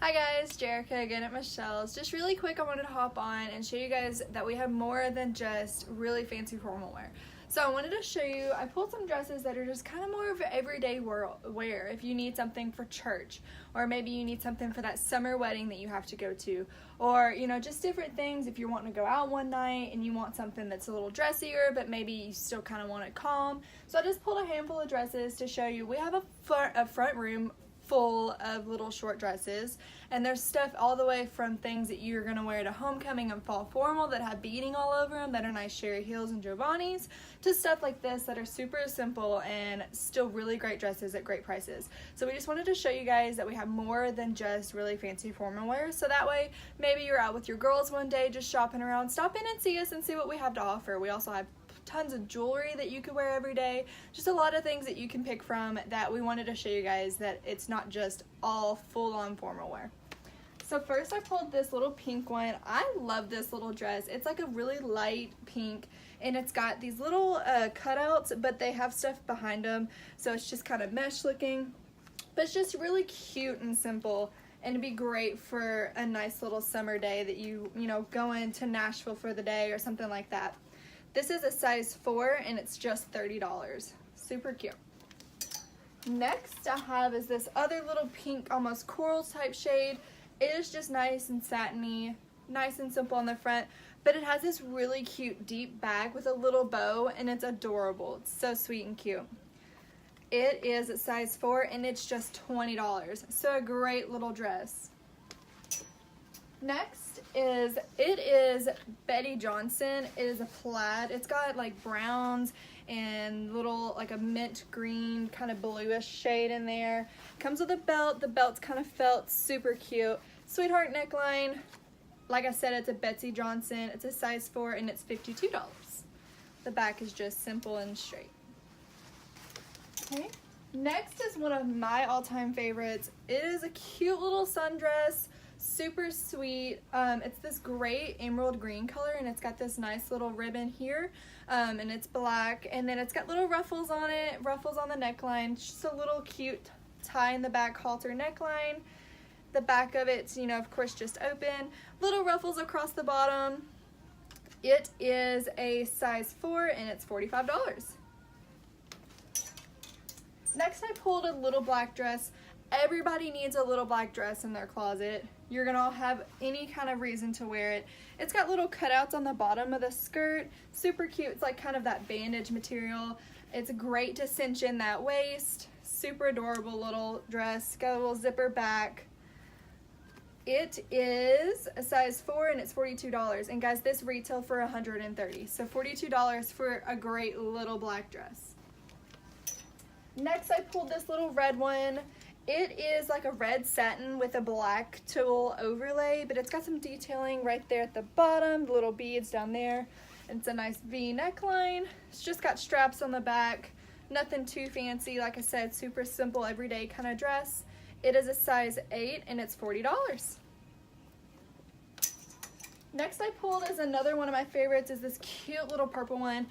Hi guys, Jerica again at Michelle's. Just really quick, I wanted to hop on and show you guys that we have more than just really fancy formal wear. So I wanted to show you, I pulled some dresses that are just kind of more of everyday wear. If you need something for church, or maybe you need something for that summer wedding that you have to go to, or just different things if you're wanting to go out one night and you want something that's a little dressier, but maybe you still kind of want it calm. So I just pulled a handful of dresses to show you. We have a front room full of little short dresses, and there's stuff all the way from things that you're going to wear to homecoming and fall formal that have beading all over them that are nice Sherry Heels and Giovanni's, to stuff like this that are super simple and still really great dresses at great prices. So we just wanted to show you guys that we have more than just really fancy formal wear, so that way maybe you're out with your girls one day just shopping around, stop in and see us and see what we have to offer. We also have tons of jewelry that you could wear every day, just a lot of things that you can pick from that we wanted to show you guys that it's not just all full-on formal wear. So first I pulled this little pink one. I love this little dress. It's like a really light pink and it's got these little cutouts, but they have stuff behind them, so it's just kind of mesh looking, but it's just really cute and simple, and it'd be great for a nice little summer day that you go into Nashville for the day or something like that. This is a size 4 and it's just $30. Super cute. Next I have is this other little pink, almost coral type shade. It is just nice and satiny, nice and simple on the front, but it has this really cute deep bag with a little bow and it's adorable. It's so sweet and cute. It is a size 4 and it's just $20. So a great little dress. Next is Betty Johnson. It is a plaid. It's got like browns and little like a mint green kind of bluish shade in there. Comes with a belt. The belt's kind of felt, super cute. Sweetheart neckline. Like I said, it's a Betsy Johnson. It's a size 4 and it's $52. The back is just simple and straight. Okay. Next is one of my all-time favorites. It is a cute little sundress. Super sweet. It's this great emerald green color and it's got this nice little ribbon here, and it's black, and then it's got little ruffles on it, ruffles on the neckline, just a little cute tie in the back halter neckline. The back of it's of course just open, little ruffles across the bottom. It is a size 4 and it's $45. Next I pulled a little black dress. Everybody needs a little black dress in their closet. You're gonna all have any kind of reason to wear it. It's got little cutouts on the bottom of the skirt. Super cute. It's like kind of that bandage material. It's great to cinch in that waist. Super adorable little dress. Got a little zipper back. It is a size 4 and it's $42. And guys, this retail for $130. So $42 for a great little black dress. Next I pulled this little red one. It is like a red satin with a black tulle overlay, but it's got some detailing right there at the bottom, little beads down there. It's a nice V neckline. It's just got straps on the back. Nothing too fancy. Like I said, super simple, everyday kind of dress. It is a size 8 and it's $40. Next I pulled is another one of my favorites, is this cute little purple one.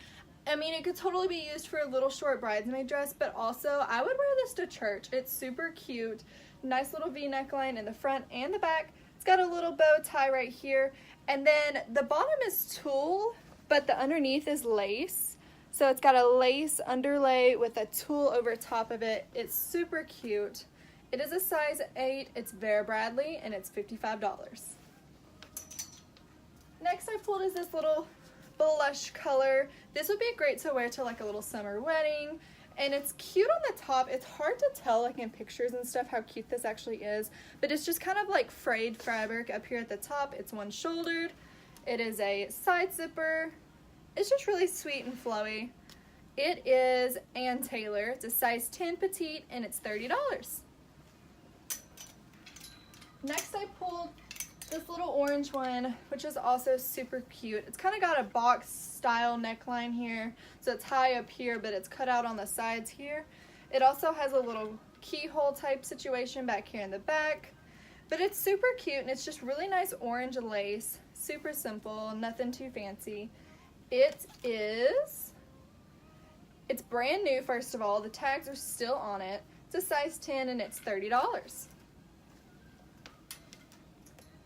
I mean, it could totally be used for a little short bridesmaid dress, but also I would wear this to church. It's super cute. Nice little V neckline in the front and the back. It's got a little bow tie right here. And then the bottom is tulle, but the underneath is lace. So it's got a lace underlay with a tulle over top of it. It's super cute. It is a size 8. It's Vera Bradley and it's $55. Next I pulled is this little blush color. This would be great to wear to like a little summer wedding, and it's cute on the top. It's hard to tell like in pictures and stuff how cute this actually is, but it's just kind of like frayed fabric up here at the top. It's one shouldered. It is a side zipper. It's just really sweet and flowy. It is Ann Taylor. It's a size 10 petite and it's $30. Next I pulled this little orange one, which is also super cute. It's kind of got a box style neckline here, so it's high up here, but it's cut out on the sides here. It also has a little keyhole type situation back here in the back, but it's super cute and it's just really nice orange lace. Super simple, nothing too fancy. It's brand new, first of all. The tags are still on it. It's a size 10 and it's $30.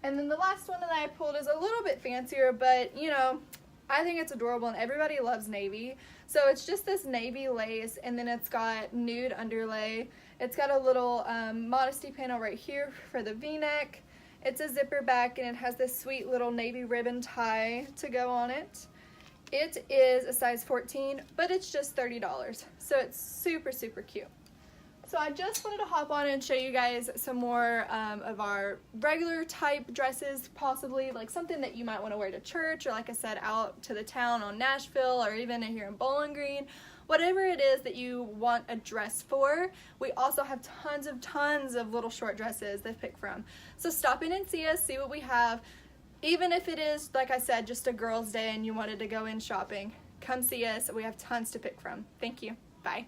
And then the last one that I pulled is a little bit fancier, but you know, I think it's adorable and everybody loves navy. So it's just this navy lace, and then it's got nude underlay. It's got a little modesty panel right here for the v-neck. It's a zipper back, and it has this sweet little navy ribbon tie to go on it. It is a size 14, but it's just $30. So it's super, super cute. So I just wanted to hop on and show you guys some more of our regular type dresses, possibly like something that you might want to wear to church, or like I said, out to the town on Nashville, or even here in Bowling Green. Whatever it is that you want a dress for, we also have tons of little short dresses to pick from. So stop in and see us, see what we have. Even if it is, like I said, just a girl's day and you wanted to go in shopping, come see us. We have tons to pick from. Thank you. Bye.